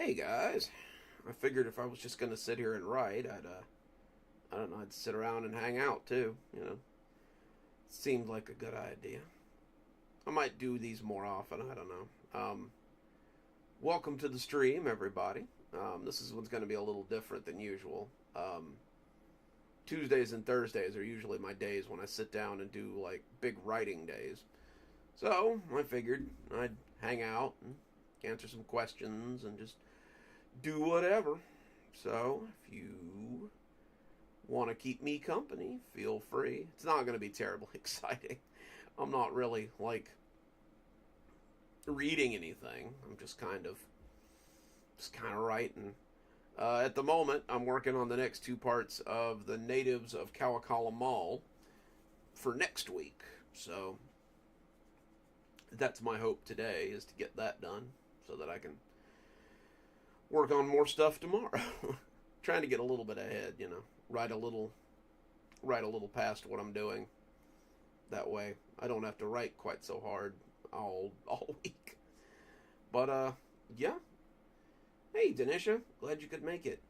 Hey guys, I figured if I was just gonna sit here and write, I don't know, I'd sit around and hang out too. Seemed like a good idea. I might do these more often. I don't know. Welcome to the stream, everybody. This one's gonna be a little different than usual. Tuesdays and Thursdays are usually my days when I sit down and do like big writing days. So I figured I'd hang out and answer some questions and just do whatever. So if you want to keep me company, feel free. It's not going to be terribly exciting. I'm not really like reading anything. I'm just kind of writing. At the moment, I'm working on the next two parts of the Natives of Kawakala Mall for next week. So that's my hope today, is to get that done so that I can work on more stuff tomorrow. Trying to get a little bit ahead, write a little past what I'm doing. That way, I don't have to write quite so hard all week. But yeah. Hey, Denisha, glad you could make it.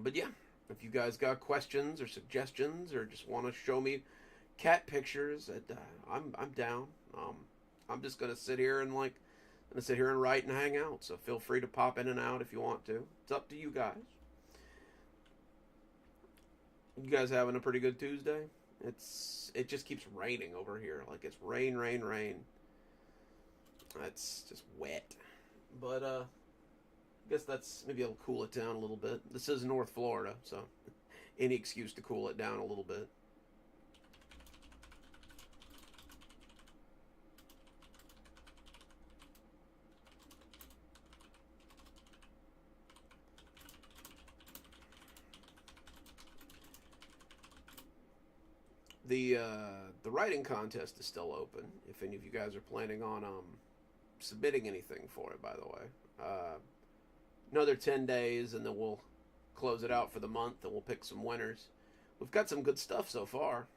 But yeah, if you guys got questions or suggestions or just want to show me cat pictures, I'm down. I'm just gonna sit here and write and hang out. So feel free to pop in and out if you want to. It's up to you guys. You guys having a pretty good Tuesday? It just keeps raining over here. Like it's rain, rain, rain. It's just wet. But I guess that's maybe it'll cool it down a little bit. This is North Florida, so any excuse to cool it down a little bit. The writing contest is still open. If any of you guys are planning on submitting anything for it, by the way, another 10 days, and then we'll close it out for the month, and we'll pick some winners. We've got some good stuff so far.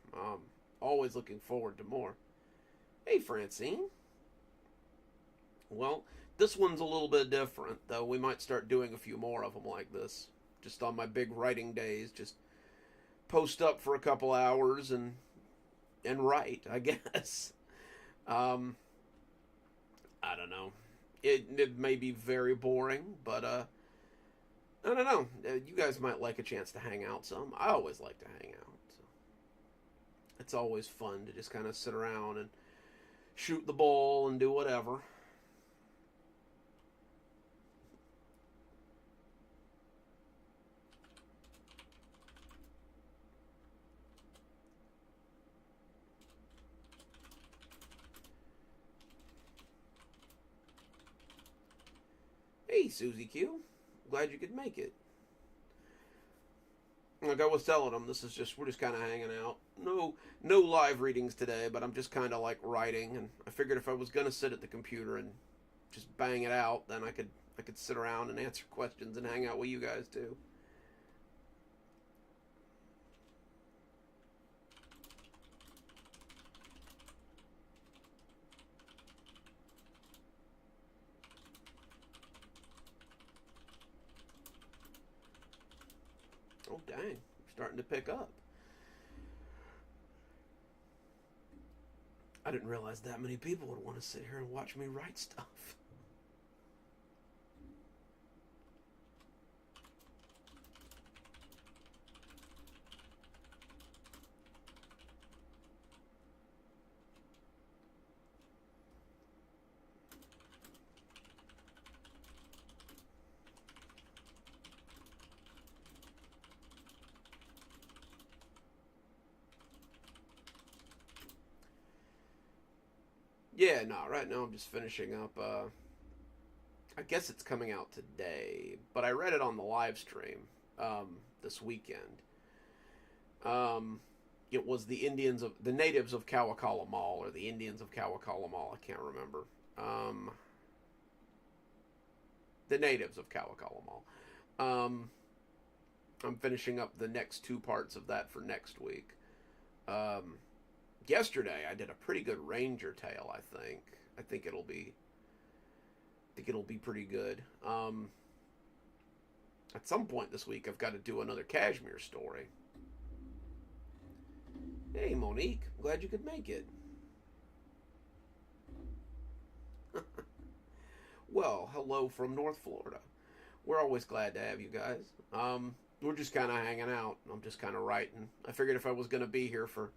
Always looking forward to more. Hey, Francine. Well, this one's a little bit different, though. We might start doing a few more of them like this, just on my big writing days. Just post up for a couple hours and write, I guess. I don't know. It may be very boring, but I don't know. You guys might like a chance to hang out some. I always like to hang out. So. It's always fun to just kind of sit around and shoot the ball and do whatever. Hey, Susie Q. Glad you could make it. Like I was telling them, we're just kind of hanging out. No live readings today, but I'm just kind of like writing, and I figured if I was gonna sit at the computer and just bang it out, then I could sit around and answer questions and hang out with you guys too. Oh dang, starting to pick up. I didn't realize that many people would want to sit here and watch me write stuff. Yeah, no, right now I'm just finishing up. I guess it's coming out today, but I read it on the live stream this weekend. Um, it was the natives of Kawakala Mall, or the Indians of Kawakala Mall. I can't remember. Um, the natives of Kawakala Mall. Um, I'm finishing up the next two parts of that for next week. Um, Yesterday I did a pretty good ranger tale. I think it'll be think it'll be pretty good. At some point this week, I've got to do another Kashmir story. Hey, Monique, glad you could make it. Well, hello from North Florida. We're always glad to have you guys. We're just kind of hanging out. I'm just kind of writing. I figured if I was going to be here for,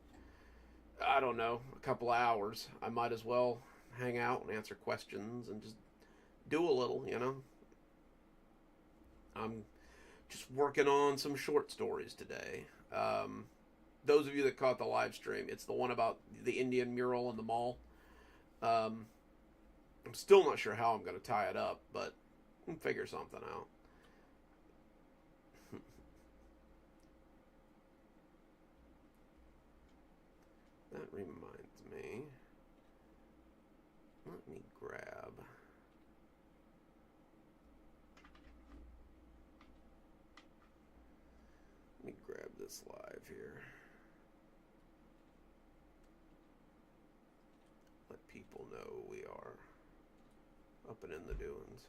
I don't know, a couple of hours, I might as well hang out and answer questions and just do a little, you know. I'm just working on some short stories today. Those of you that caught the live stream, it's the one about the Indian mural in the mall. I'm still not sure how I'm going to tie it up, but we'll figure something out. That reminds me. Let me grab. Let me grab this live here. Let people know we are up and in the doings.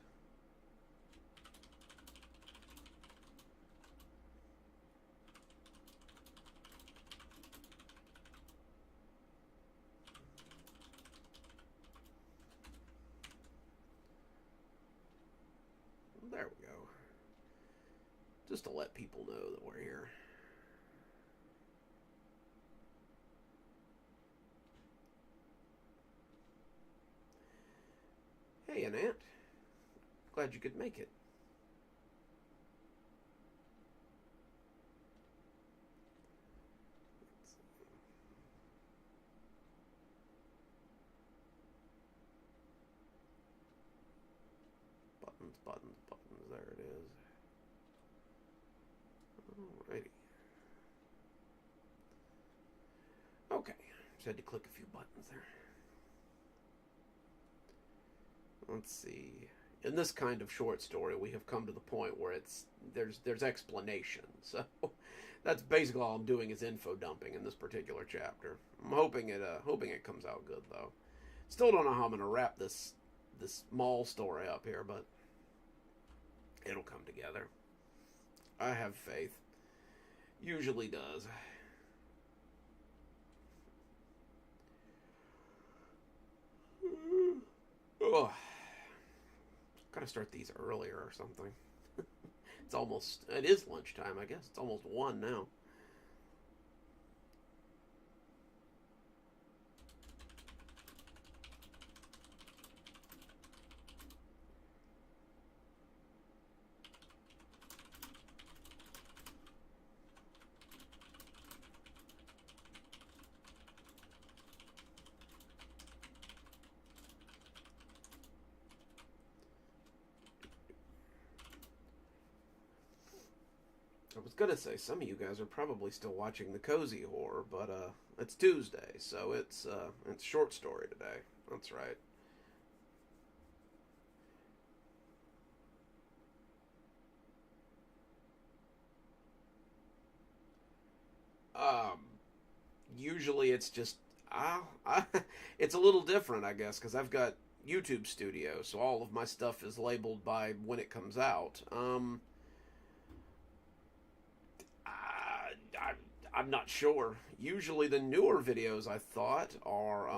There we go. Just to let people know that we're here. Hey, Annette. Glad you could make it. Buttons, buttons, buttons. There it is. Alrighty. Okay. Just had to click a few buttons there. Let's see. In this kind of short story, we have come to the point where there's explanation. So that's basically all I'm doing is info dumping in this particular chapter. I'm hoping it comes out good though. Still don't know how I'm gonna wrap this mall story up here, but it'll come together. I have faith. Usually does. Oh. Gotta start these earlier or something. It is lunchtime, I guess. It's almost 1 now. I was gonna say some of you guys are probably still watching the cozy horror, but it's Tuesday, so it's short story today. That's right. Um, Usually it's just it's a little different, I guess, because I've got YouTube Studio, so all of my stuff is labeled by when it comes out. I, I'm not sure. Usually the newer videos I thought are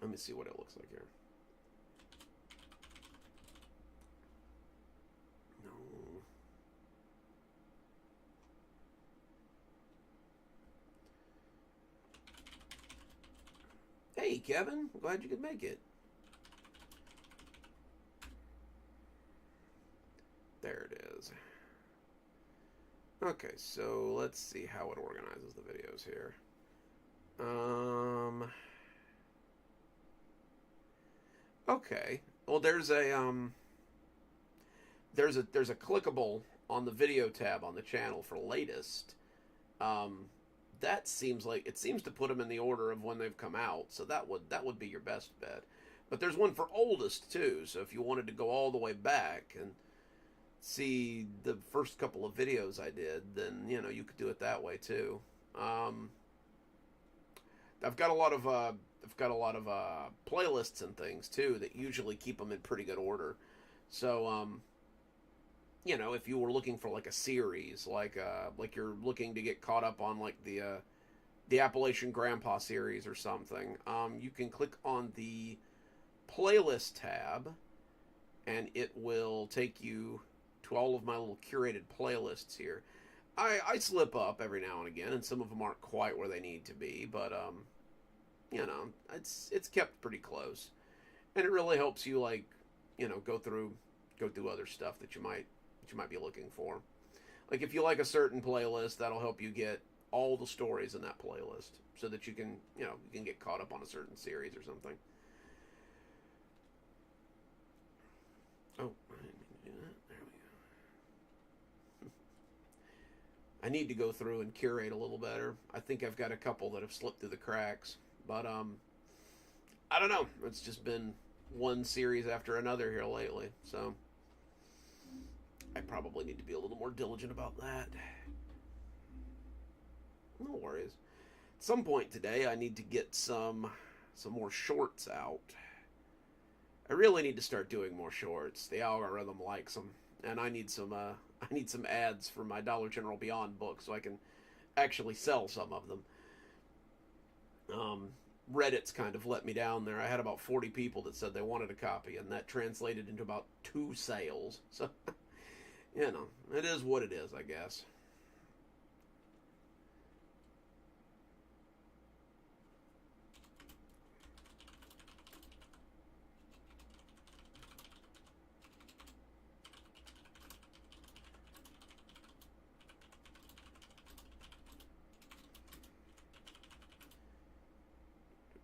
let me see what it looks like here. No. Hey Kevin, glad you could make it. There it is. Okay, so let's see how it organizes the videos here. Okay. Well, there's a clickable on the video tab on the channel for latest. Um, that seems to put them in the order of when they've come out, so that would be your best bet. But there's one for oldest too, so if you wanted to go all the way back and see the first couple of videos I did, then you could do it that way too. I've got a lot of I've got a lot of playlists and things too that usually keep them in pretty good order. So if you were looking for like a series, like you're looking to get caught up on like the Appalachian Grandpa series or something, you can click on the playlist tab, and it will take you to all of my little curated playlists here. I slip up every now and again, and some of them aren't quite where they need to be, but it's kept pretty close, and it really helps you go through other stuff that you might be looking for. Like if you like a certain playlist, that'll help you get all the stories in that playlist, so that you can get caught up on a certain series or something. Oh, I didn't mean to do that. There we go. I need to go through and curate a little better. I think I've got a couple that have slipped through the cracks, but I don't know. It's just been one series after another here lately, so I probably need to be a little more diligent about that. No worries. At some point today, I need to get some more shorts out. I really need to start doing more shorts. The algorithm likes them, and I need some ads for my Dollar General Beyond book so I can actually sell some of them. Reddit's kind of let me down there. I had about 40 people that said they wanted a copy, and that translated into about 2 sales. So, it is what it is, I guess.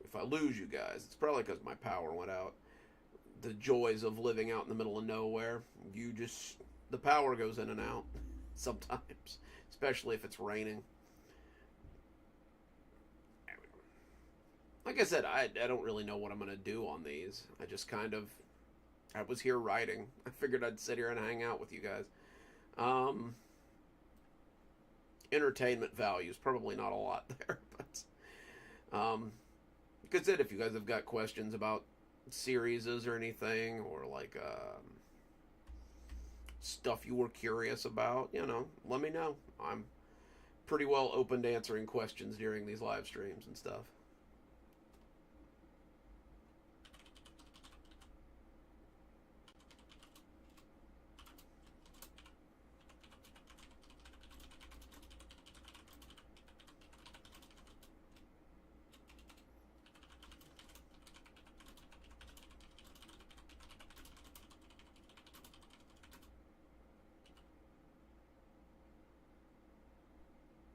If I lose you guys, it's probably because my power went out. The joys of living out in the middle of nowhere. The power goes in and out sometimes, especially if it's raining. Like I said, I don't really know what I'm going to do on these. I was here writing. I figured I'd sit here and hang out with you guys. Entertainment value is probably not a lot there, but like I said, if you guys have got questions about series or anything, or like stuff you were curious about, let me know. I'm pretty well open to answering questions during these live streams and stuff.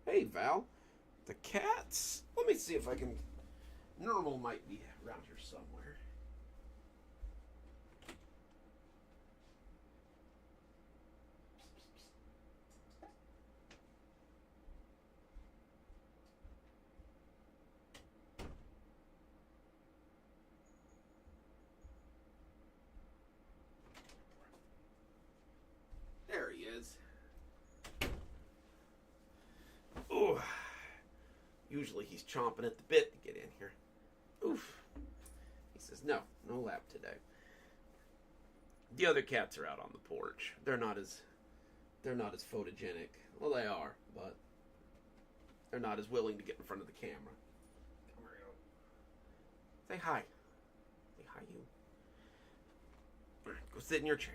Hey, Val. The cats? Let me see if I can... Normal might be around here somewhere. There he is. Oh, usually he's chomping at the bit to get in here. Oof. He says, no lap today. The other cats are out on the porch. They're not as photogenic. Well, they are, but they're not as willing to get in front of the camera. Come here, go. Say hi. Say hi, you. All right, go sit in your chair.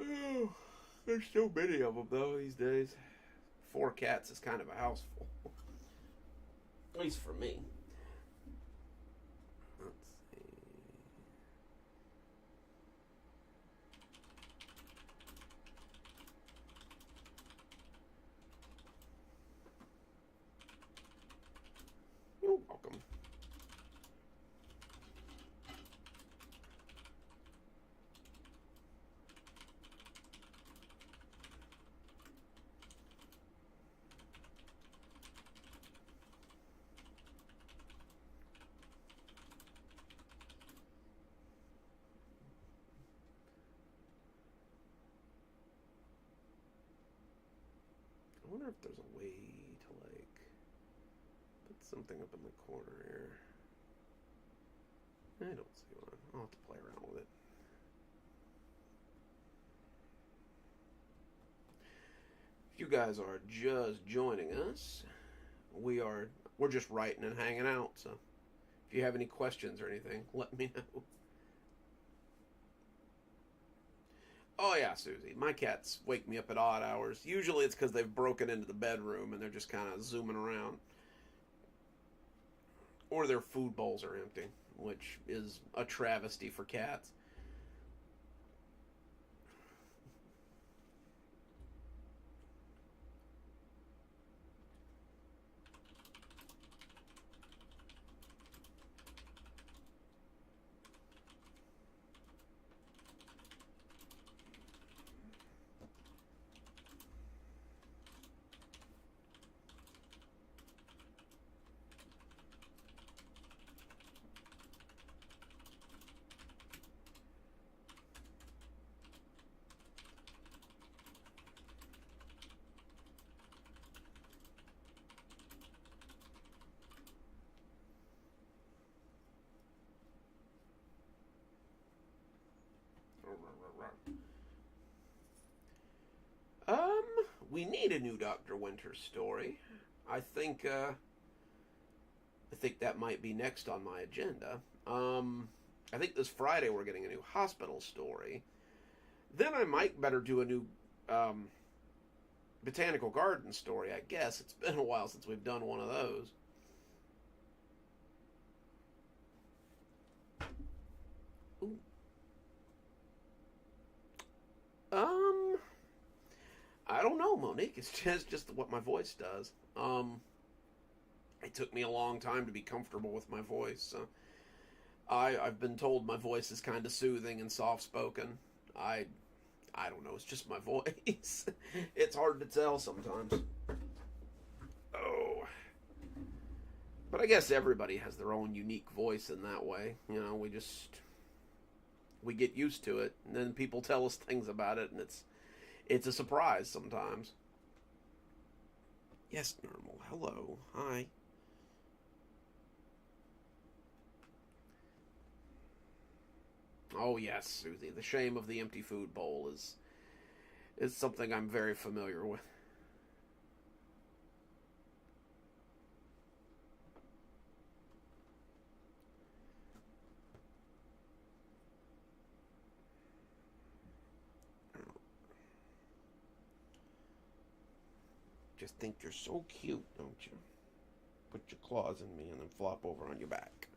Oh, there's so many of them, though, these days. 4 cats is kind of a house full. At least for me. Let's see. You're welcome. wonder if there's a way to, like, put something up in the corner here. I don't see one. I'll have to play around with it. If you guys are just joining us, we're just writing and hanging out, so if you have any questions or anything, let me know. Oh yeah, Susie. My cats wake me up at odd hours. Usually it's because they've broken into the bedroom and they're just kind of zooming around. Or their food bowls are empty, which is a travesty for cats. Um, we need a new Dr. Winters story. I think that might be next on my agenda. I think this Friday we're getting a new hospital story. Then I might better do a new botanical garden story, I guess. It's been a while since we've done one of those. Ooh. I don't know, Monique. It's just what my voice does. It took me a long time to be comfortable with my voice. So I've been told my voice is kind of soothing and soft spoken. I don't know. It's just my voice. It's hard to tell sometimes. Oh, but I guess everybody has their own unique voice in that way. You know, we get used to it, and then people tell us things about it, and it's a surprise sometimes. Yes, normal. Hello. Hi. Oh yes, Susie. The shame of the empty food bowl is something I'm very familiar with. Just think you're so cute, don't you? Put your claws in me and then flop over on your back.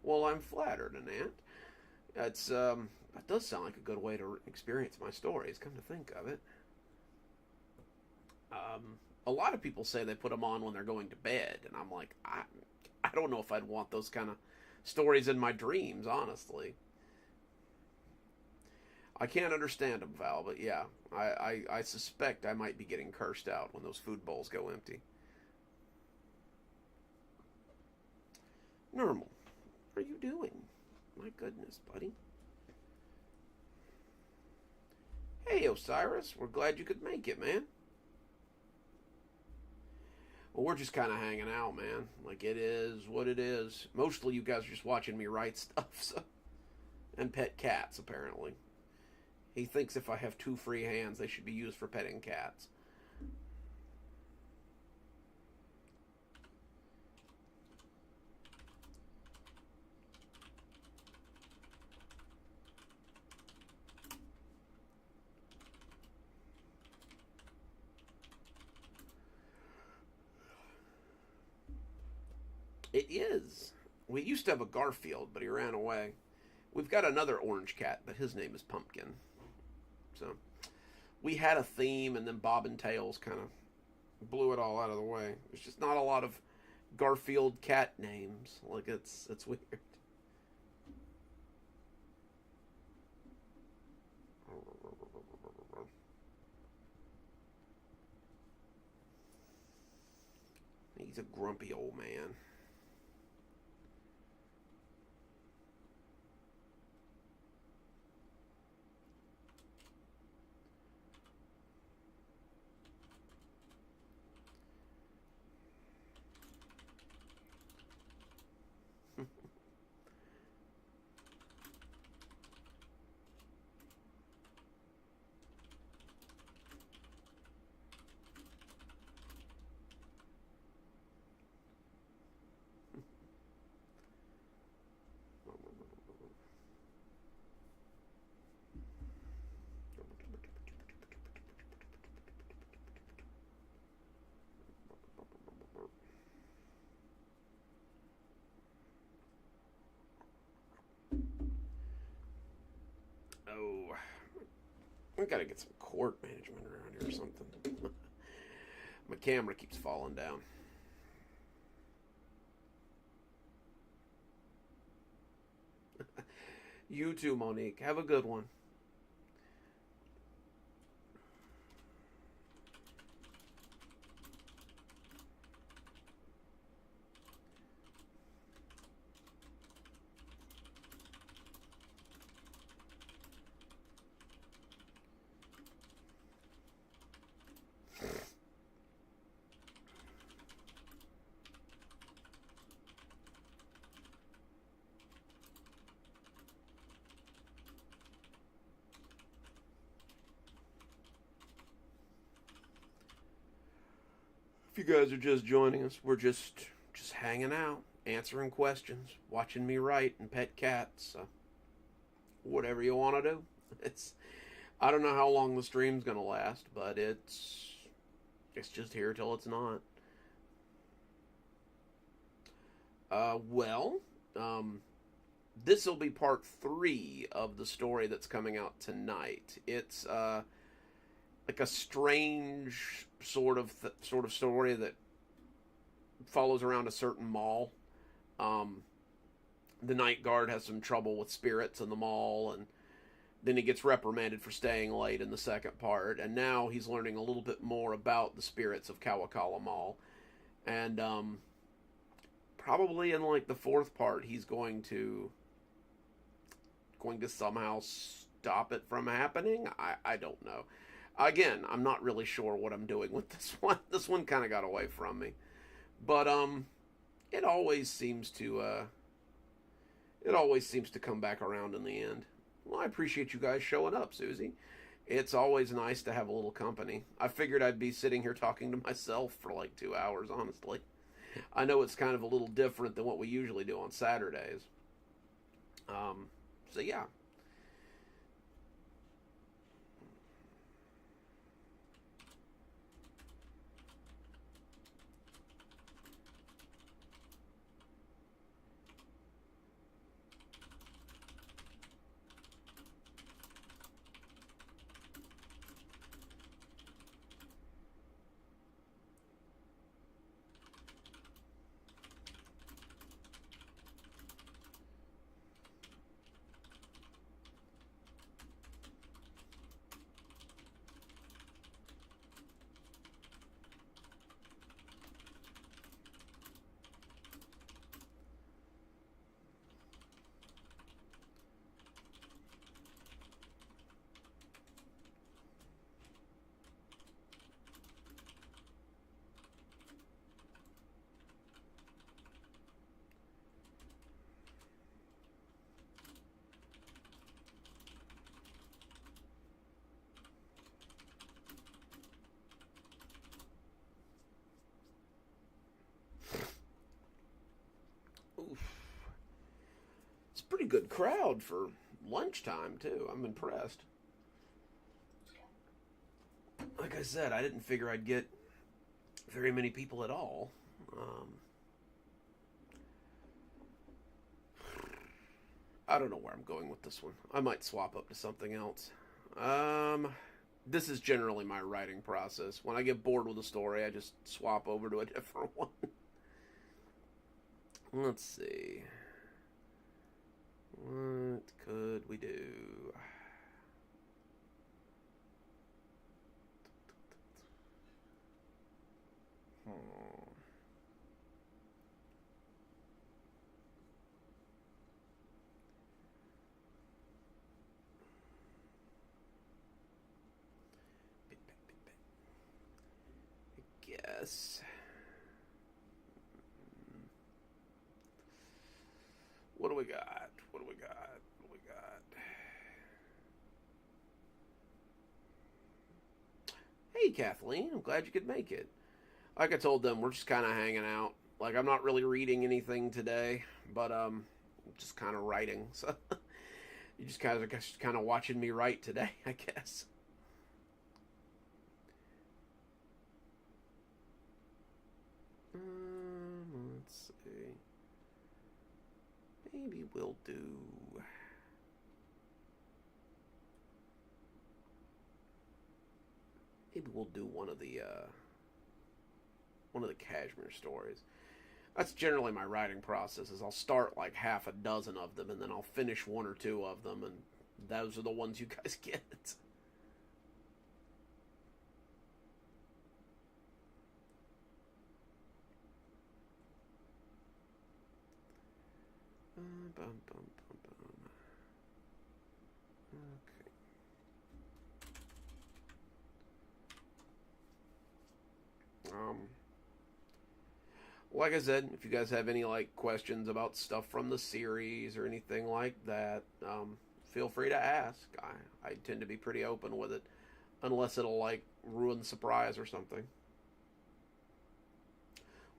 Well, I'm flattered, Anant. That does sound like a good way to experience my stories. Come to think of it, a lot of people say they put them on when they're going to bed, and I'm like, I don't know if I'd want those kind of stories in my dreams. Honestly, I can't understand them, Val. But yeah, I suspect I might be getting cursed out when those food bowls go empty. Normal. What are you doing? My goodness, buddy. Hey, Osiris. We're glad you could make it, man. Well, we're just kind of hanging out, man. Like, it is what it is. Mostly you guys are just watching me write stuff, so. And pet cats, apparently. He thinks if I have two free hands, they should be used for petting cats. It is. We used to have a Garfield, but he ran away. We've got another orange cat, but his name is Pumpkin. So we had a theme, and then Bob and Tails kind of blew it all out of the way. There's just not a lot of Garfield cat names. Like it's weird. He's a grumpy old man. Oh, I gotta get some cord management around here or something. My camera keeps falling down. You too, Monique. Have a good one. If you guys are just joining us, we're just hanging out, answering questions, watching me write and pet cats. So whatever you want to do. It's I don't know how long the stream's gonna last, but it's just here till it's not. Well, this will be part 3 of the story that's coming out tonight. It's like a strange sort of story that follows around a certain mall. Um, the night guard has some trouble with spirits in the mall, and then he gets reprimanded for staying late in the second part. And now he's learning a little bit more about the spirits of Kawakala Mall, and probably in like the fourth part, he's going to somehow stop it from happening. I don't know. Again, I'm not really sure what I'm doing with this one. This one kind of got away from me, but it always seems to come back around in the end. Well, I appreciate you guys showing up, Susie. It's always nice to have a little company. I figured I'd be sitting here talking to myself for like 2 hours, honestly. I know it's kind of a little different than what we usually do on Saturdays. So yeah. Oof. It's a pretty good crowd for lunchtime too. I'm impressed. Like I said, I didn't figure I'd get very many people at all. Um, I don't know where I'm going with this one. I might swap up to something else. Um, this is generally my writing process. When I get bored with a story, I just swap over to a different one. Let's see. What could we do? I guess. What do we got? What do we got? What do we got? Hey, Kathleen. I'm glad you could make it. Like I told them, we're just kind of hanging out. Like, I'm not really reading anything today, but just kind of writing. So you just kind of watching me write today, I guess. Let's see. Maybe we'll do. Maybe we'll do one of the Kashmir stories. That's generally my writing process. Is I'll start like half a dozen of them, and then I'll finish one or two of them, and those are the ones you guys get. Bum, bum, bum, bum. Okay. Like I said, if you guys have any like questions about stuff from the series or anything like that, feel free to ask. I tend to be pretty open with it, unless it'll like ruin the surprise or something.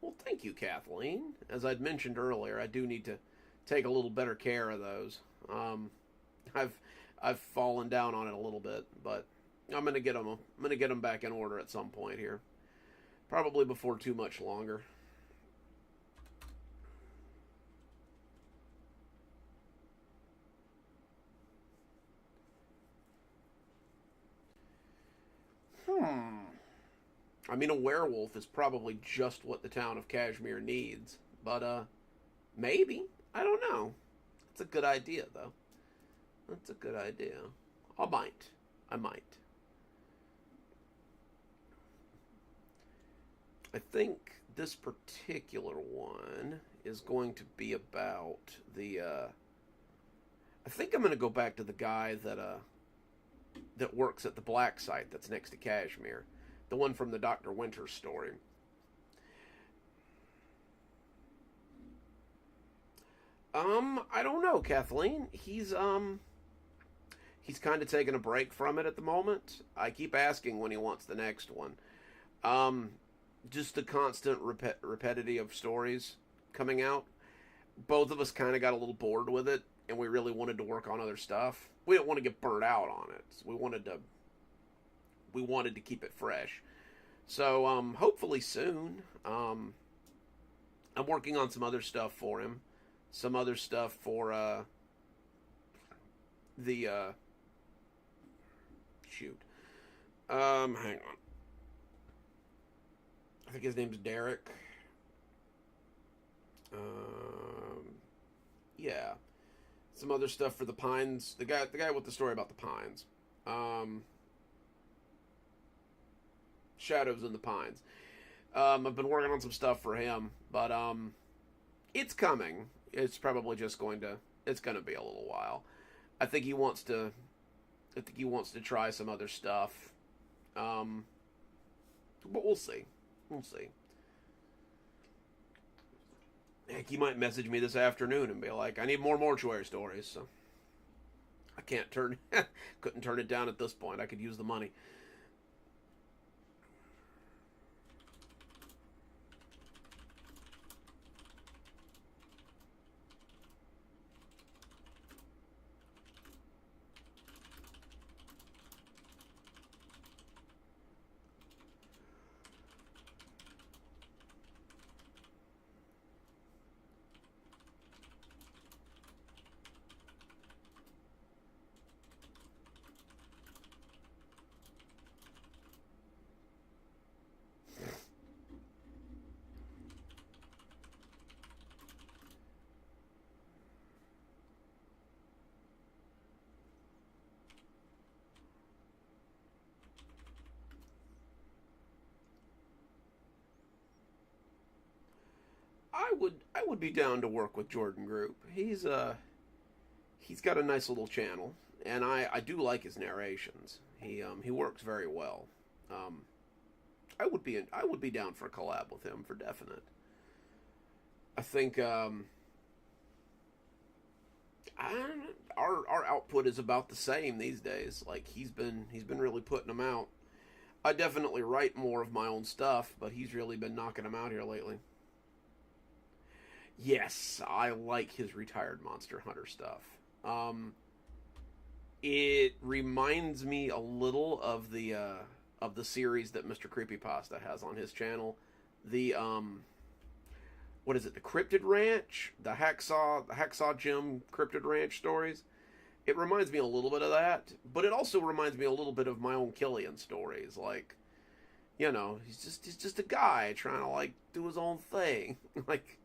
Well, thank you, Kathleen. As I'd mentioned earlier, I do need to take a little better care of those. Um, I've I've fallen down on it a little bit, but I'm gonna get them. I'm gonna get them back in order at some point here, probably before too much longer. Hmm. I mean, a werewolf is probably just what the town of Kashmir needs, but maybe. I don't know. It's a good idea, though. That's a good idea. I might. I might. I think this particular one is going to be about the. I think I'm going to go back to the guy that works at the black site that's next to Kashmir, the one from the Dr. Winters story. I don't know, Kathleen. He's kind of taking a break from it at the moment. I keep asking when he wants the next one. Um, just the constant repetitive stories coming out. Both of us kind of got a little bored with it, and we really wanted to work on other stuff. We didn't want to get burnt out on it. We wanted to keep it fresh. So hopefully soon. I'm working on some other stuff for him. Some other stuff for the shoot. Hang on. I think his name's Derek. Yeah. Some other stuff for the Pines. The guy with the story about the Pines. Um, Shadows in the Pines. I've been working on some stuff for him, but it's coming. It's probably just going to. It's going to be a little while. I think he wants to. I think he wants to try some other stuff. Um, but we'll see. We'll see. Heck, he might message me this afternoon and be like, "I need more mortuary stories." So I can't turn. Couldn't turn it down at this point. I could use the money. I would be down to work with Jordan Group. He's got a nice little channel, and I do like his narrations. He works very well. Um, I would be down for a collab with him for definite. I think I, our output is about the same these days. Like he's been really putting them out. I definitely write more of my own stuff, but he's really been knocking them out here lately. Yes, I like his retired Monster Hunter stuff. Um, it reminds me a little of the series that Mr. Creepypasta has on his channel. The what is it? The Cryptid Ranch, the Hacksaw Jim Cryptid Ranch stories. It reminds me a little bit of that, but it also reminds me a little bit of my own Killian stories. Like, he's just a guy trying to like do his own thing. Like,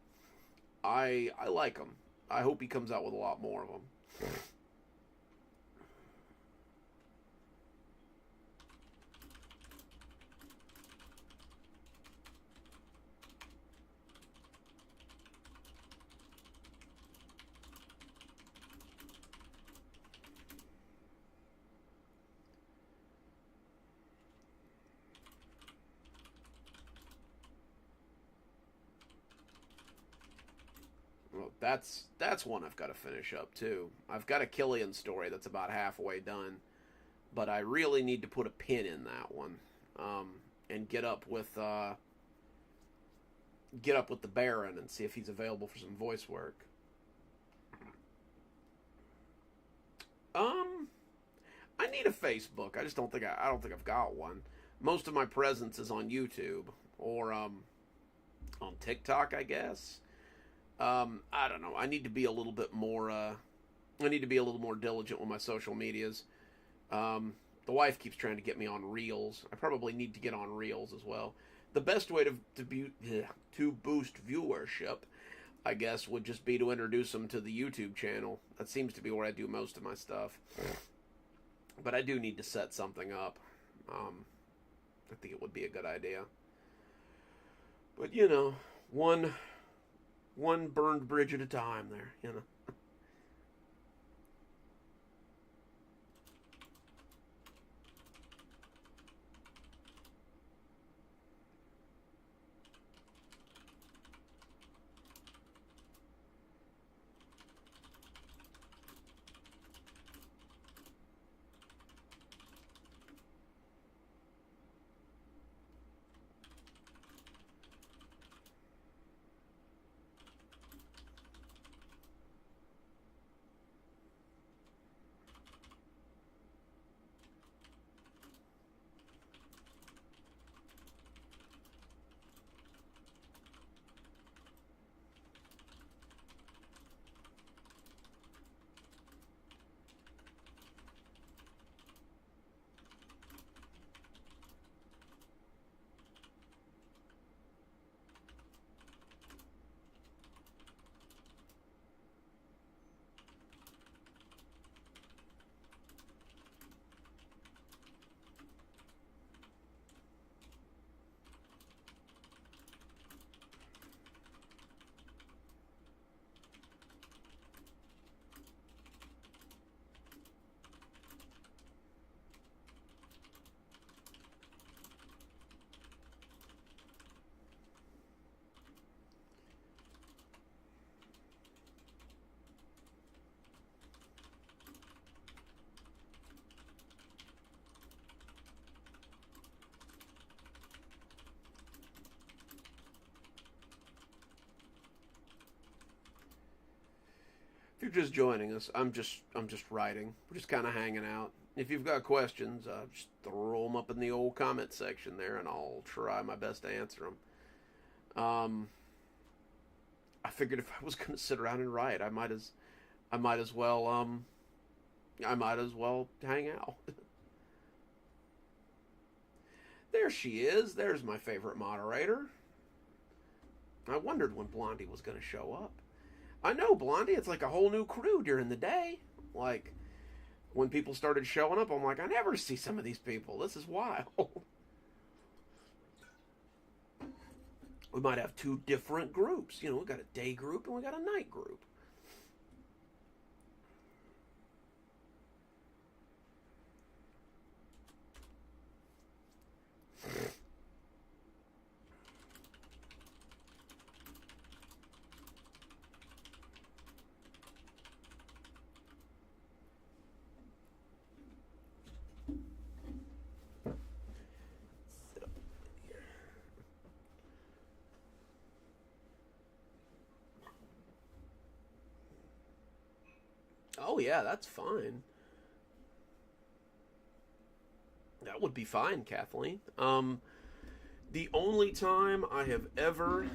I like him. I hope he comes out with a lot more of them. Well, that's one I've got to finish up too. I've got a Killian story that's about halfway done, but I really need to put a pin in that one, and get up with the Baron and see if he's available for some voice work. Um, I need a Facebook. I just don't think I've got one. Most of my presence is on YouTube or on TikTok, I guess. I don't know. I need to be a little bit more. I need to be a little more diligent with my social medias. The wife keeps trying to get me on Reels. I probably need to get on Reels as well. The best way to boost viewership, I guess, would just be to introduce them to the YouTube channel. That seems to be where I do most of my stuff. But I do need to set something up. I think it would be a good idea. But one burned bridge at a time. There. If you're just joining us, I'm just writing. We're just kind of hanging out. If you've got questions, just throw them up in the old comment section there, and I'll try my best to answer them. I figured if I was going to sit around and write, I might as well, I might as well hang out. There she is. There's my favorite moderator. I wondered when Blondie was going to show up. I know, Blondie. It's like a whole new crew during the day. Like, when people started showing up, I'm like, I never see some of these people. This is wild. We might have two different groups. We got a day group and we got a night group. Oh, yeah, that's fine. That would be fine, Kathleen. The only time I have ever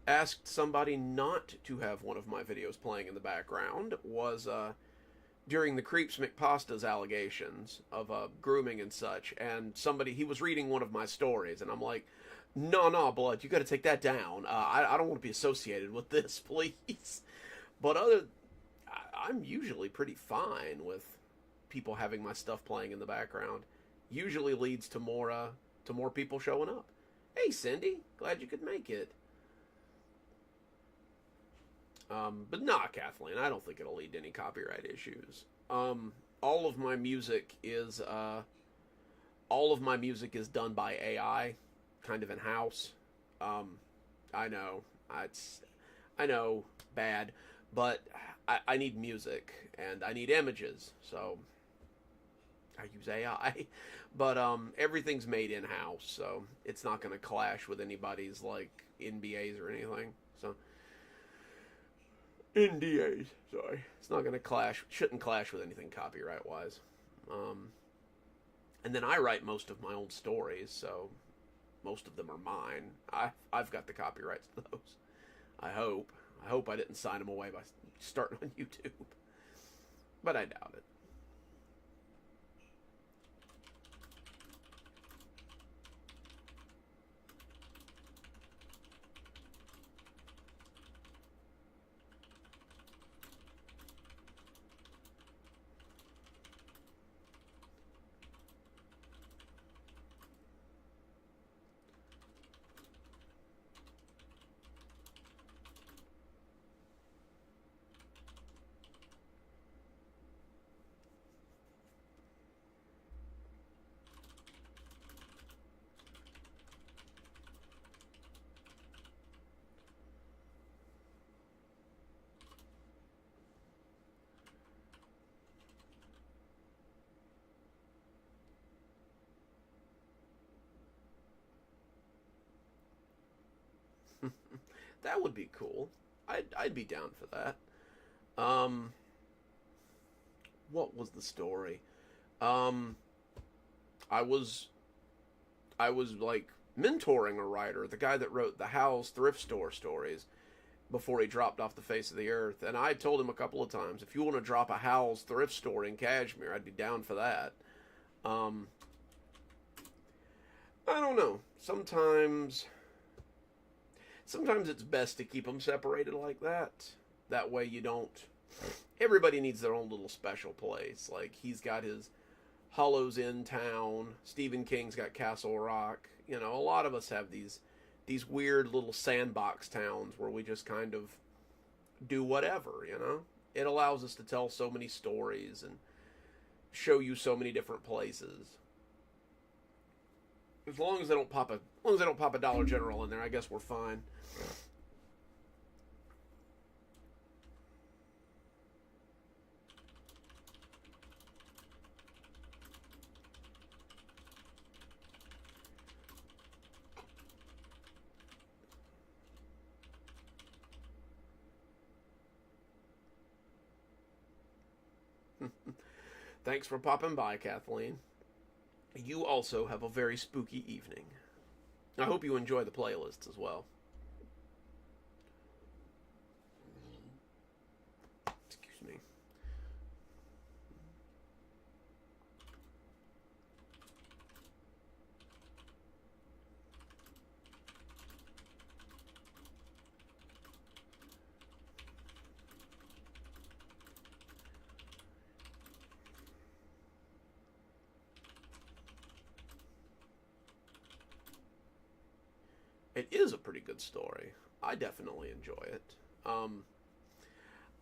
asked somebody not to have one of my videos playing in the background was during the Creeps McPasta's allegations of grooming and such. And he was reading one of my stories, and I'm like, no, blood, you got to take that down. I don't want to be associated with this, please. But I'm usually pretty fine with people having my stuff playing in the background. Usually leads to more people showing up. Hey, Cindy, glad you could make it. But nah, Kathleen, I don't think it'll lead to any copyright issues. All of my music is done by AI, kind of in house. I know I know, bad, but I need music and I need images, so I use AI. But everything's made in house, so it's not going to clash with anybody's like NBAs or anything. So NDAs, sorry, it's not going to clash. Shouldn't clash with anything copyright wise. And then I write most of my own stories, so most of them are mine. I've got the copyrights to those. I hope I didn't sign them away by starting on YouTube, but I doubt it. That would be cool. I'd be down for that. Um, what was the story? Um, I was I was like mentoring a writer, the guy that wrote the Howl's thrift store stories before he dropped off the face of the earth. And I told him a couple of times, if you want to drop a Howl's thrift store in Kashmir, I'd be down for that. Um, I don't know. Sometimes it's best to keep them separated like that. That way you don't. Everybody needs their own little special place. Like he's got his Hollows in Town. Stephen King's got Castle Rock. A lot of us have these weird little sandbox towns where we just kind of do whatever. It allows us to tell so many stories and show you so many different places. As long as they don't pop a Dollar General in there, I guess we're fine. Thanks for popping by, Kathleen. You also have a very spooky evening. I hope you enjoy the playlists as well. Excuse me. It is a pretty good story. I definitely enjoy it. Um,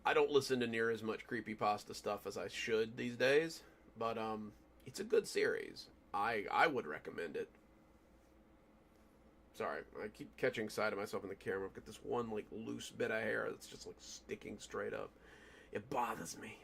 I don't listen to near as much creepypasta stuff as I should these days, but it's a good series. I would recommend it. Sorry, I keep catching sight of myself in the camera. I've got this one like loose bit of hair that's just like sticking straight up. It bothers me.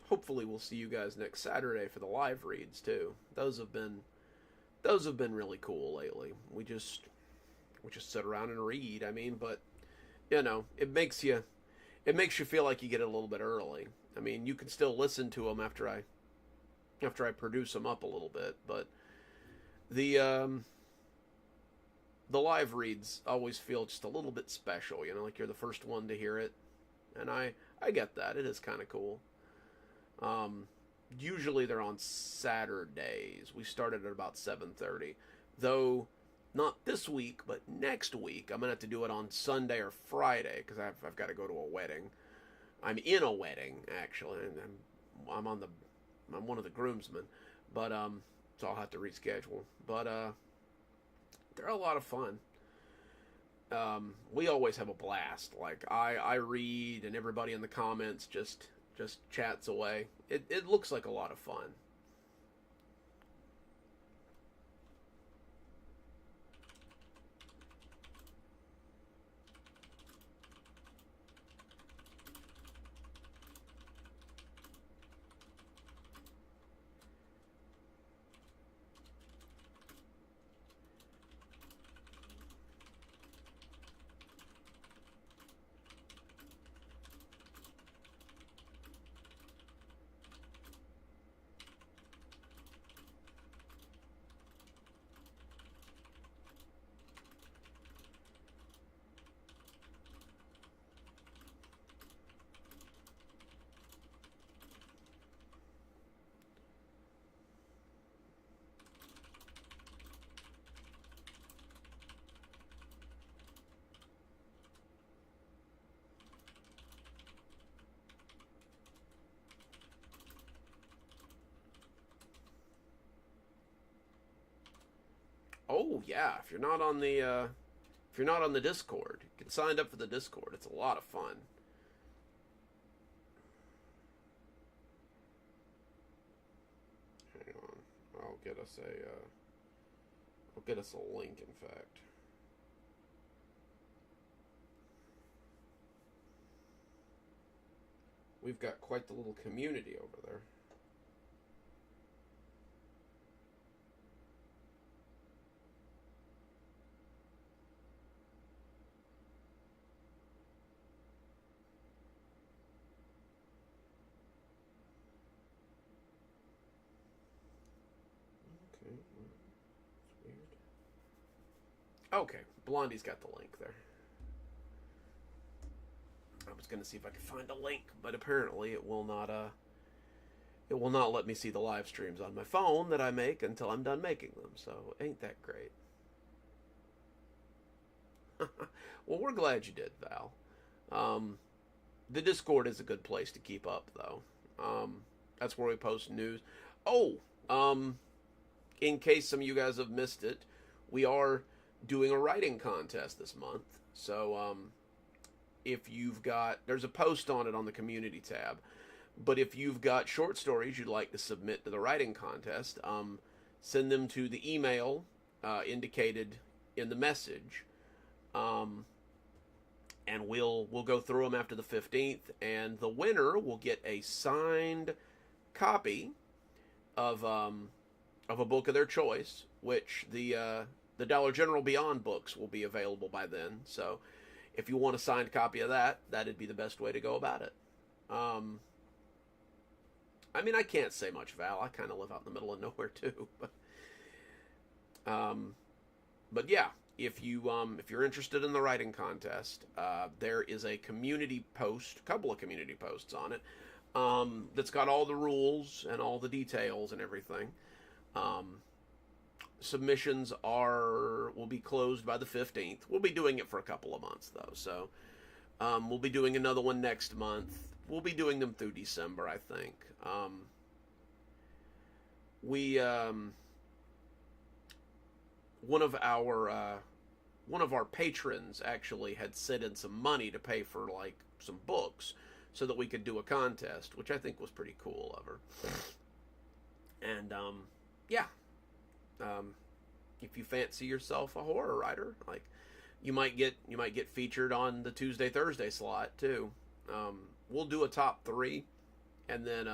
Hopefully, we'll see you guys next Saturday for the live reads too. Those have been really cool lately. We just sit around and read. I mean, but it makes you feel like you get it a little bit early. I mean, you can still listen to them after I produce them up a little bit, but the the live reads always feel just a little bit special. Like you're the first one to hear it, and I get that. It is kind of cool. Um, Usually they're on Saturdays. We started at about 7:30, though. Not this week, but next week I'm gonna have to do it on Sunday or Friday because I've got to go to a wedding. I'm in a wedding actually, and I'm on the I'm one of the groomsmen, but so I'll have to reschedule. But they're a lot of fun. We always have a blast. Like I read, and everybody in the comments just chats away. It looks like a lot of fun. Oh yeah, if you're not on the Discord, get signed up for the Discord. It's a lot of fun. Hang on, I'll get us a link. In fact, we've got quite the little community over there. Okay, well, it's weird. Okay, Blondie's got the link there. I was gonna see if I could find a link, but apparently it will not let me see the live streams on my phone that I make until I'm done making them. So ain't that great? Well, we're glad you did, Val. Um, the Discord is a good place to keep up, though. That's where we post news. Oh, um, in case some of you guys have missed it, we are doing a writing contest this month. So, if you've got, there's a post on it on the community tab. But if you've got short stories you'd like to submit to the writing contest, send them to the email indicated in the message, um, and we'll go through them after the 15th, and the winner will get a signed copy of a book of their choice, which the Dollar General Beyond books will be available by then. So if you want a signed copy of that, that'd be the best way to go about it. I mean, I can't say much, Val. I kind of live out in the middle of nowhere too, um, but yeah, if you're interested in the writing contest, there is a community post, a couple of community posts on it, that's got all the rules and all the details and everything. Um, Submissions will be closed by the 15th. We'll be doing it for a couple of months though, so we'll be doing another one next month. We'll be doing them through December, I think. We one of our patrons actually had sent in some money to pay for like some books so that we could do a contest, which I think was pretty cool of her. And yeah, if you fancy yourself a horror writer, like you might get featured on the Tuesday Thursday slot too. We'll do a top 3, and then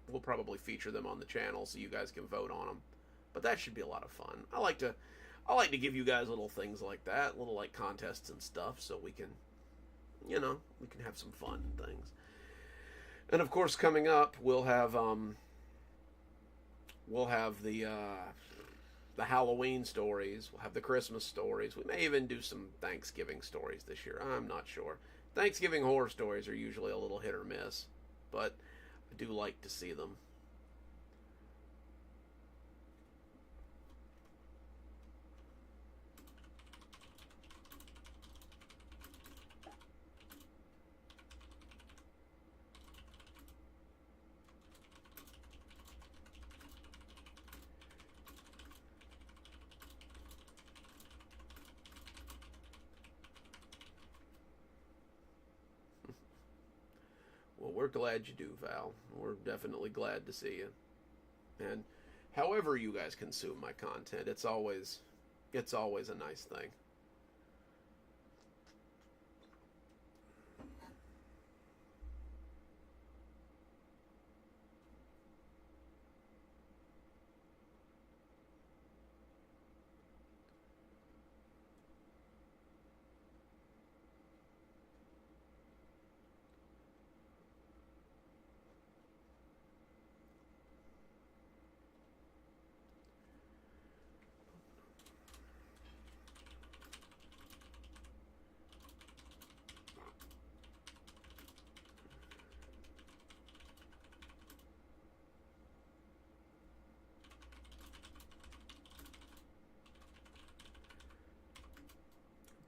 we'll probably feature them on the channel so you guys can vote on them. But that should be a lot of fun. I like to give you guys little things like that, little like contests and stuff, so we can have some fun and things. And of course, coming up, we'll have the Halloween stories. We'll have the Christmas stories. We may even do some Thanksgiving stories this year. I'm not sure. Thanksgiving horror stories are usually a little hit or miss, but I do like to see them. Well, we're glad you do, Val. We're definitely glad to see you. And however you guys consume my content, it's always a nice thing.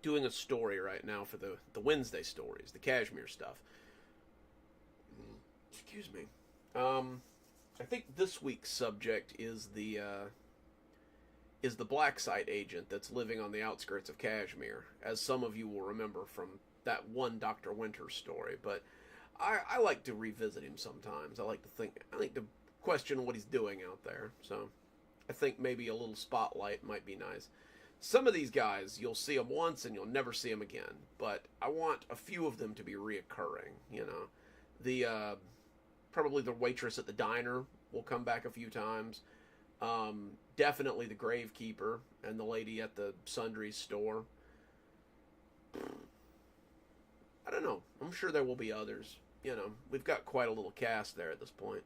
Doing a story right now for the Wednesday stories, the Kashmir stuff. Excuse me. I think this week's subject is the black site agent that's living on the outskirts of Kashmir, as some of you will remember from that one Dr. Winters story. But I like to revisit him sometimes. I like to question what he's doing out there. So I think maybe a little spotlight might be nice. Some of these guys, you'll see them once and you'll never see them again. But I want a few of them to be reoccurring, The probably the waitress at the diner will come back a few times. Definitely the gravekeeper and the lady at the sundries store. I don't know. I'm sure there will be others. We've got quite a little cast there at this point.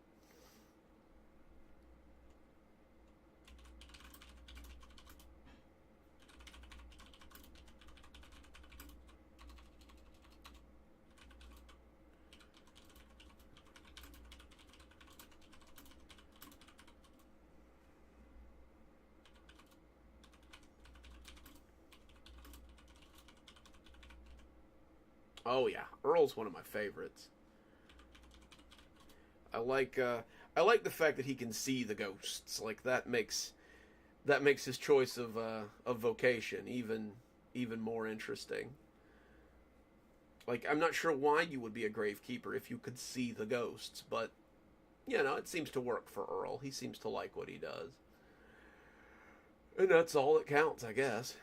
Oh yeah, Earl's one of my favorites. I like the fact that he can see the ghosts. Like that makes his choice of vocation even more interesting. Like I'm not sure why you would be a gravekeeper if you could see the ghosts, but it seems to work for Earl. He seems to like what he does. And that's all that counts, I guess.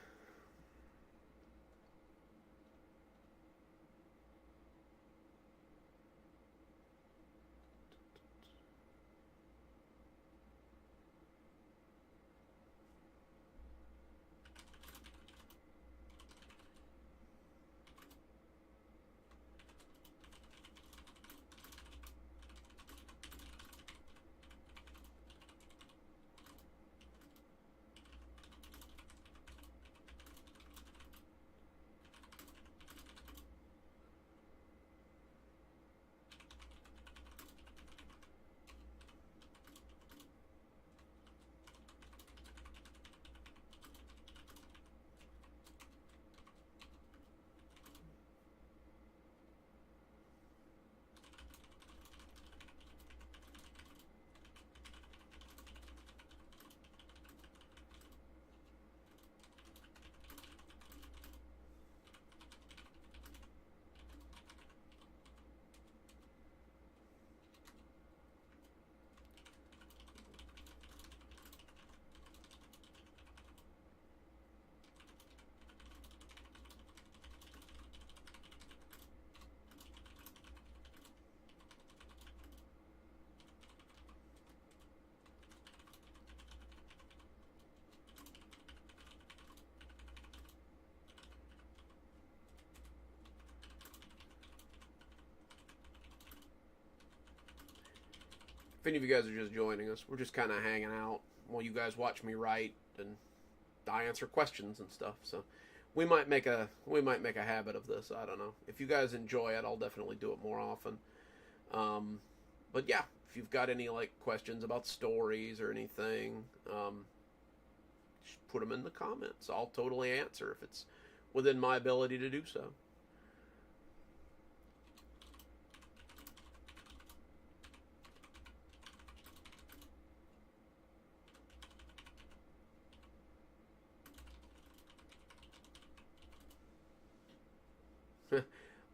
If any of you guys are just joining us, we're just kind of hanging out while you guys watch me write and I answer questions and stuff. So we might make a habit of this. I don't know. If you guys enjoy it, I'll definitely do it more often. But yeah, if you've got any like questions about stories or anything, just put them in the comments. I'll totally answer if it's within my ability to do so.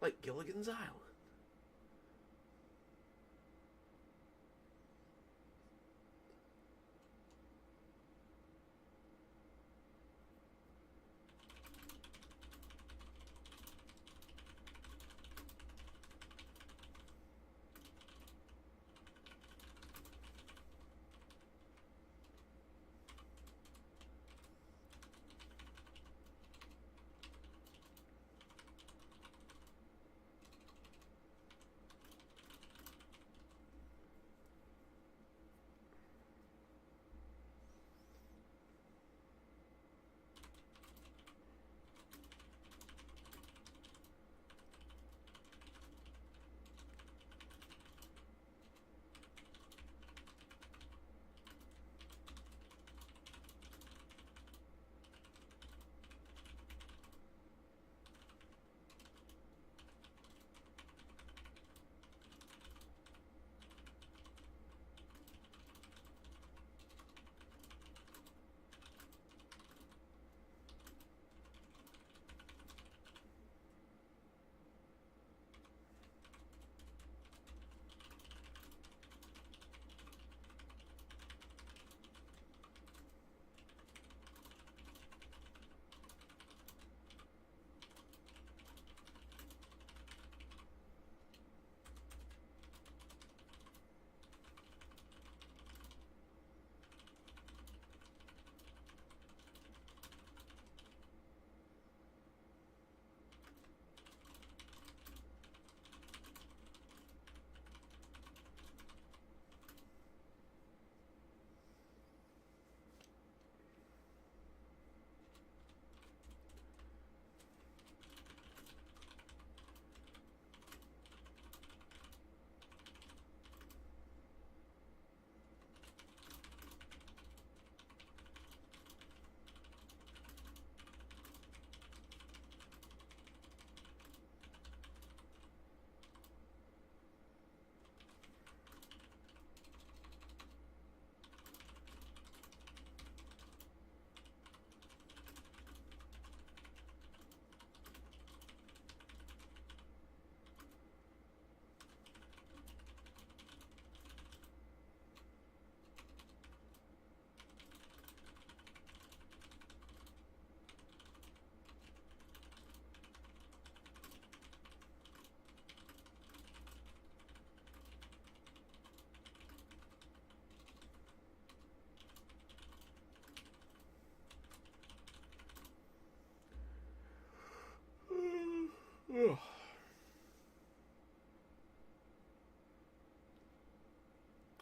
Like Gilligan's Island.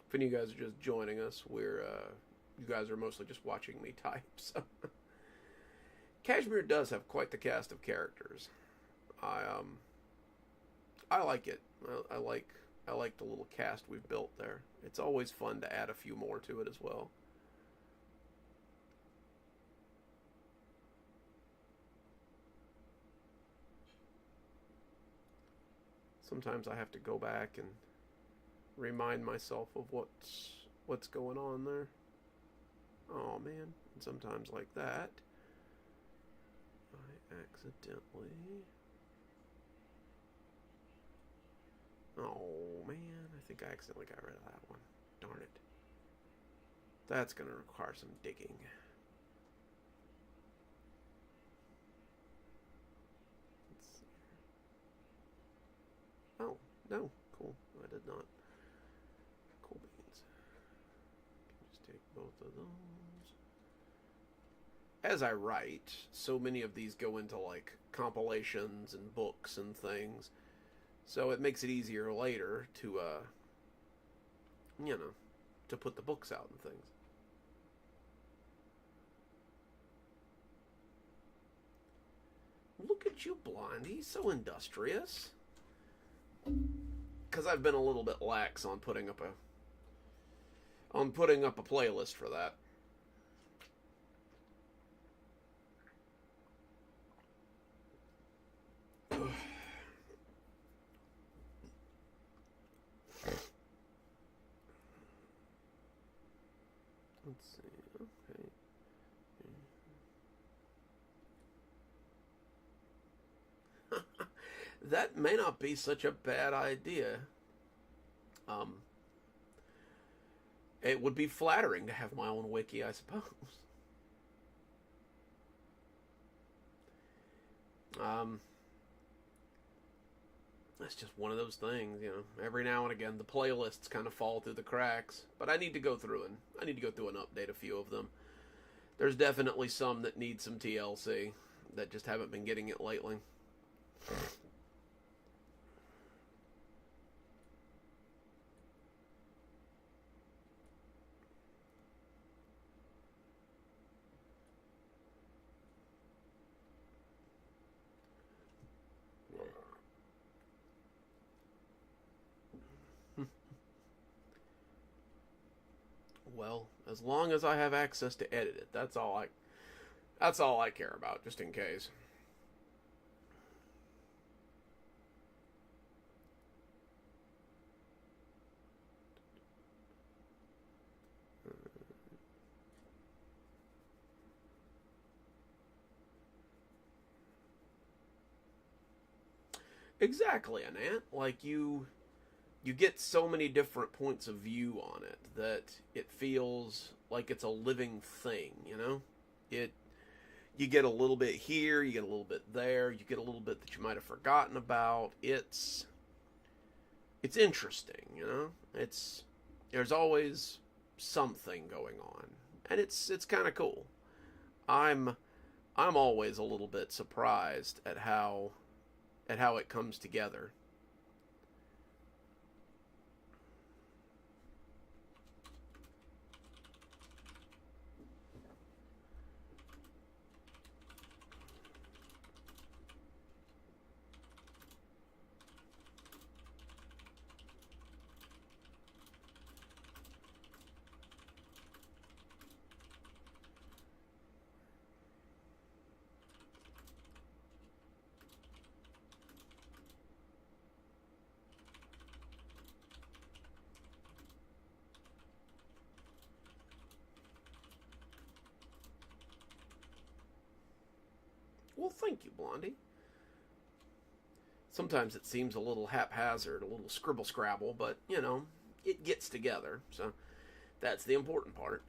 If any of you guys are just joining us, you guys are mostly just watching me type. So. Kashmir does have quite the cast of characters. I like it. I like the little cast we've built there. It's always fun to add a few more to it as well. Sometimes I have to go back and remind myself of what's going on there. Oh man, and sometimes like that, I accidentally. Oh man, I think I accidentally got rid of that one. Darn it. That's gonna require some digging. Let's see. Oh, no. Cool. I did not. Cool beans. Can just take both of those. As I write, so many of these go into like compilations and books and things. So it makes it easier later to, to put the books out and things. Look at you, Blondie. He's so industrious. Because I've been a little bit lax on putting up a playlist for that. Let's see. Okay. That may not be such a bad idea. It would be flattering to have my own wiki, I suppose. That's just one of those things, Every now and again, the playlists kind of fall through the cracks, but I need to go through and update a few of them. There's definitely some that need some TLC that just haven't been getting it lately. Well, as long as I have access to edit it, that's all I care about, just in case. Exactly, Annette. Like you get so many different points of view on it that it feels like it's a living thing, You get a little bit here, you get a little bit there, you get a little bit that you might have forgotten about. It's interesting, there's always something going on, and it's kind of cool. I'm always a little bit surprised at how it comes together. Well, thank you, Blondie. Sometimes it seems a little haphazard, a little scribble scrabble, but, it gets together. So that's the important part.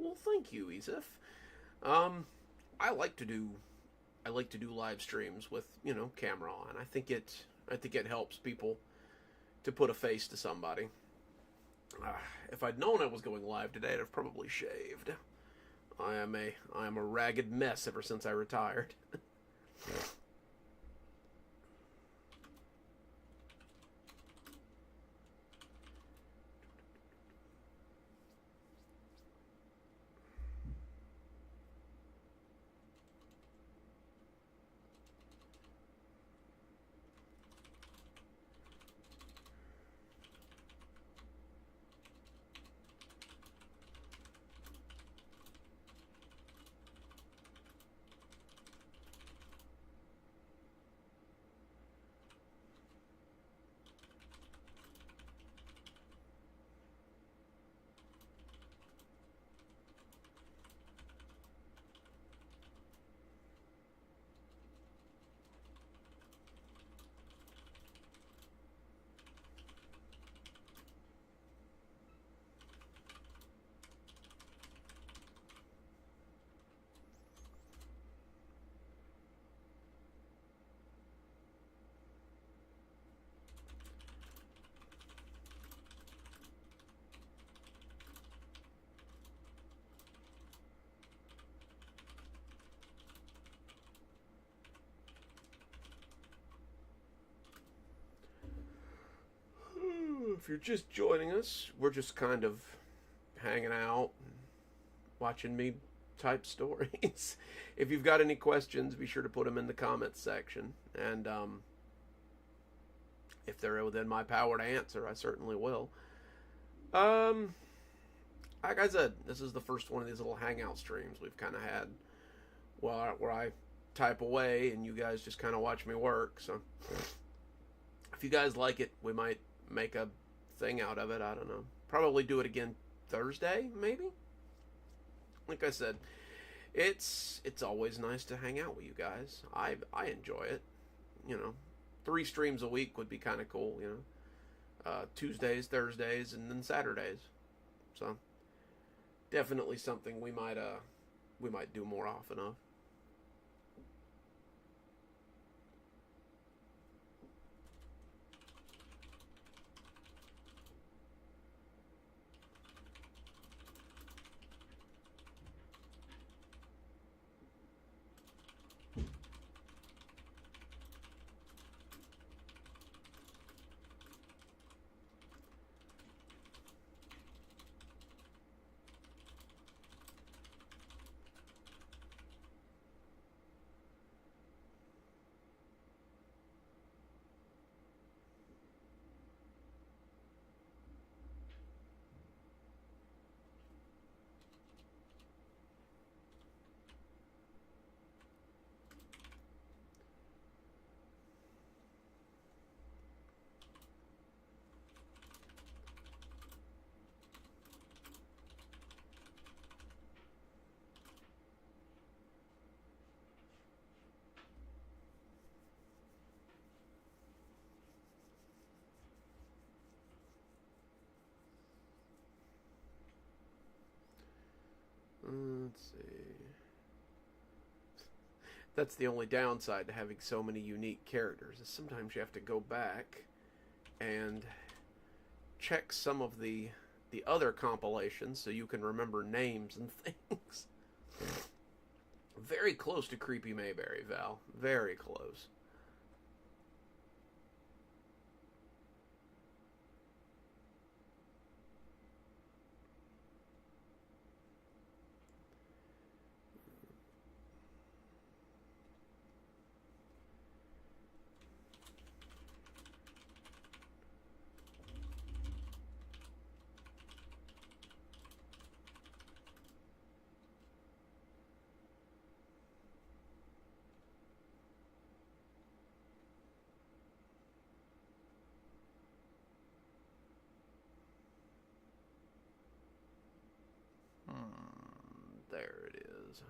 Well, thank you, Esif. Um, I like to do live streams with camera on. I think it helps people to put a face to somebody. Uh, if I'd known I was going live today, I'd have probably shaved. I am a ragged mess ever since I retired. If you're just joining us, we're just kind of hanging out, watching me type stories. If you've got any questions, be sure to put them in the comments section. And if they're within my power to answer, I certainly will. Like I said, this is the first one of these little hangout streams we've kind of had where I type away and you guys just kind of watch me work. So if you guys like it, we might make a thing out of it. I don't know. Probably do it again Thursday, maybe. Like I said, it's always nice to hang out with you guys. I enjoy it. 3 streams a week would be kind of cool. Tuesdays, Thursdays, and then Saturdays. So definitely something we might do more often of. Let's see. That's the only downside to having so many unique characters, is sometimes you have to go back and check some of the other compilations so you can remember names and things. Very close to Creepy Mayberry, Val. Very close. There it is.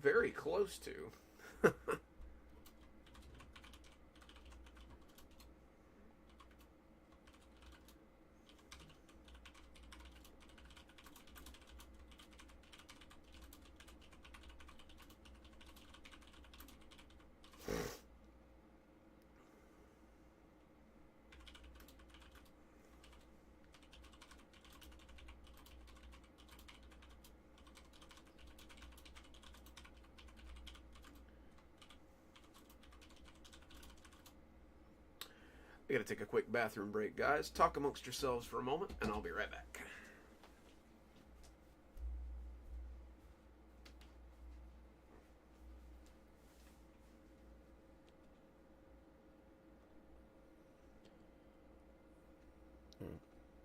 very close to. I gotta take a quick bathroom break, guys. Talk amongst yourselves for a moment, and I'll be right back.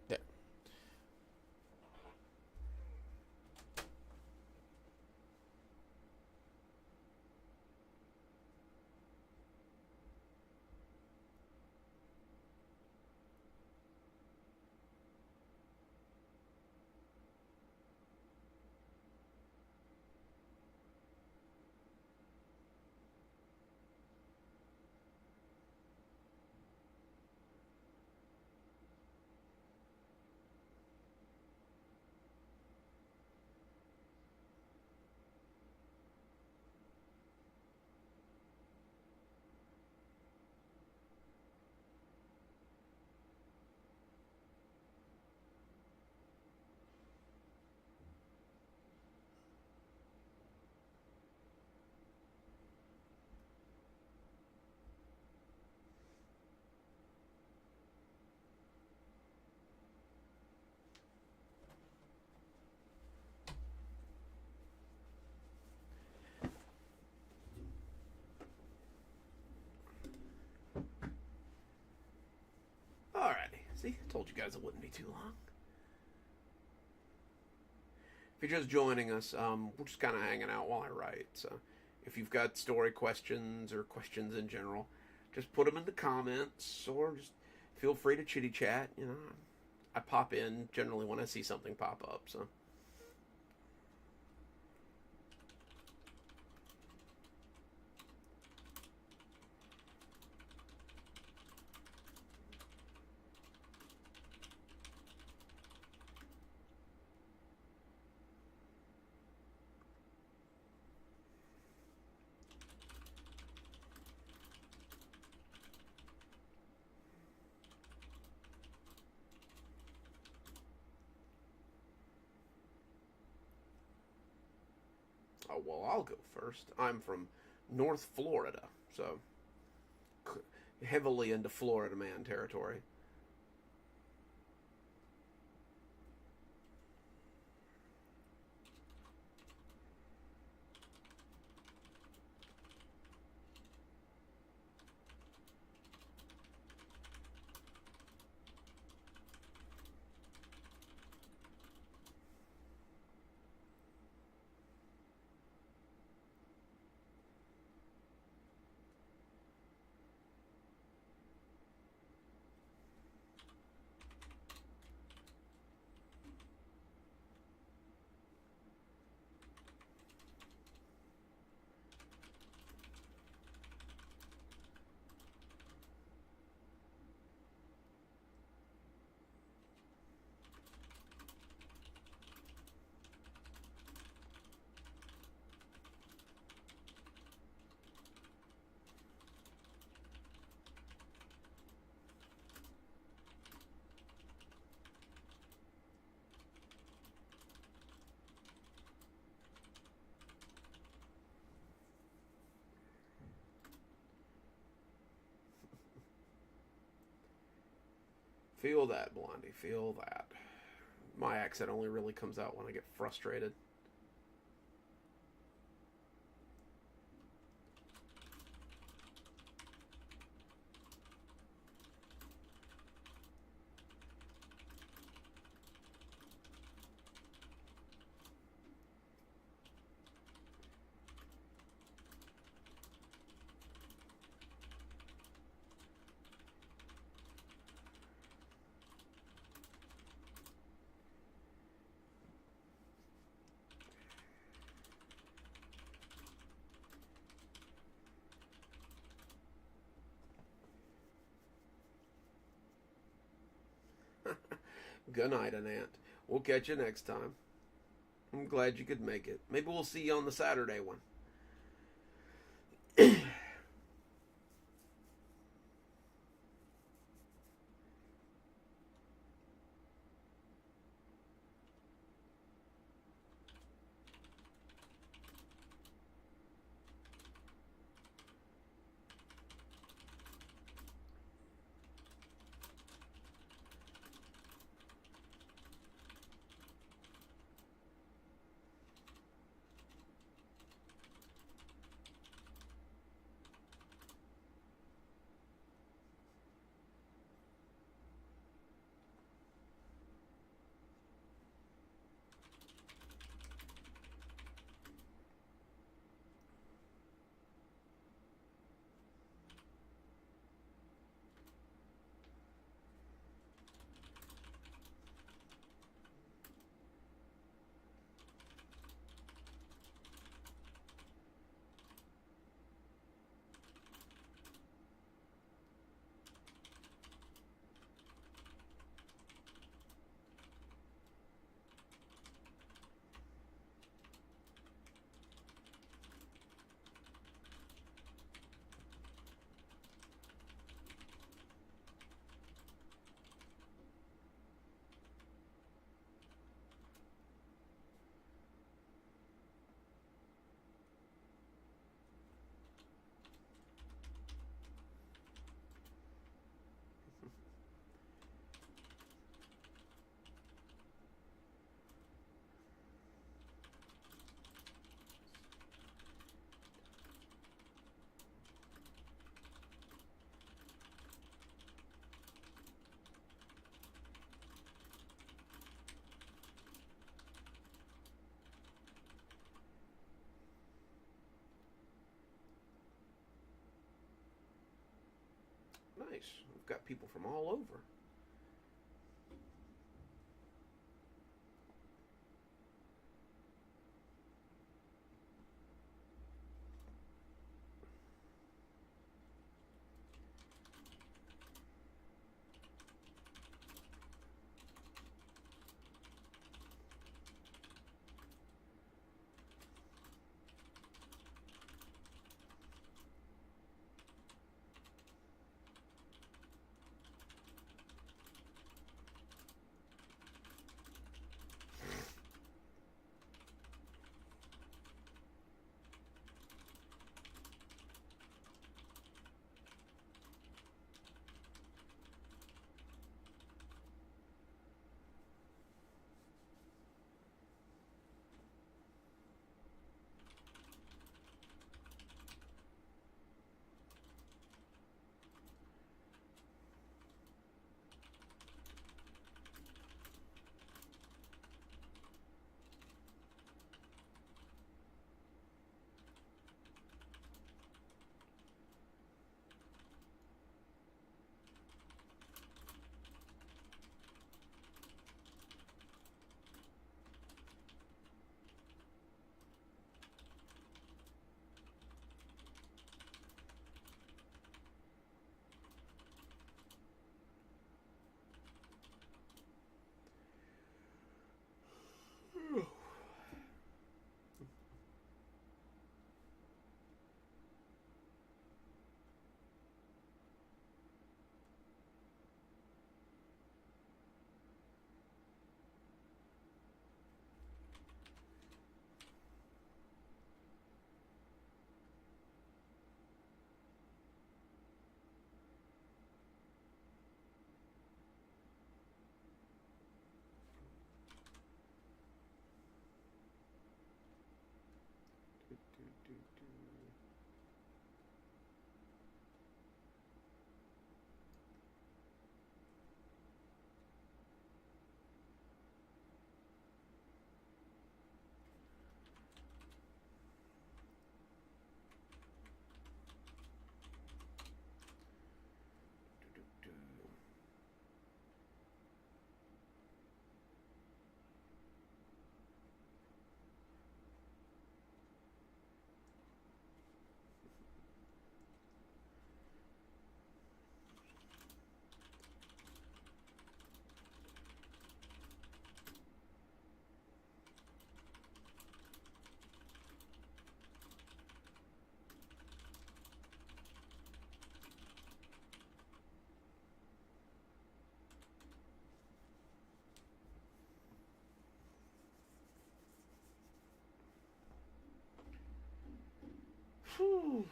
Yeah. Alrighty. See, I told you guys it wouldn't be too long. If you're just joining us, we're just kind of hanging out while I write. So, if you've got story questions or questions in general, just put them in the comments, or just feel free to chitty chat. You know, I pop in generally when I see something pop up. So. Oh, well, I'll go first. I'm from North Florida, so heavily into Florida man territory. Feel that, Blondie. Feel that. My accent only really comes out when I get frustrated. Good night, Anant. We'll catch you next time. I'm glad you could make it. Maybe we'll see you on the Saturday one. Nice. We've got people from all over. Whew.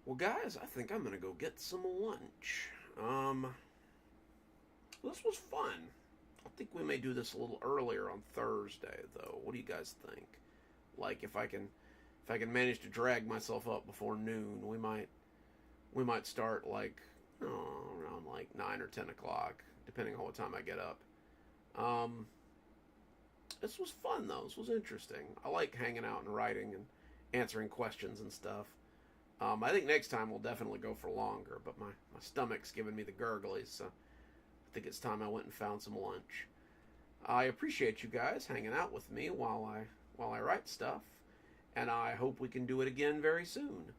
Well, guys, I think I'm gonna go get some lunch. This was fun. I think we may do this a little earlier on Thursday, though. What do you guys think? Like, if I can manage to drag myself up before noon, we might start like around like 9 or 10 o'clock, depending on what time I get up. Um, this was fun though. This was interesting. I like hanging out and writing and answering questions and stuff. I think next time we'll definitely go for longer, but my stomach's giving me the gurglies, so I think it's time I went and found some lunch. I appreciate you guys hanging out with me while I write stuff, and I hope we can do it again very soon.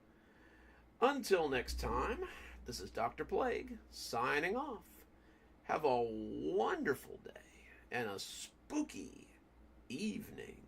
Until next time, this is Dr. Plague signing off. Have a wonderful day and a spooky evening.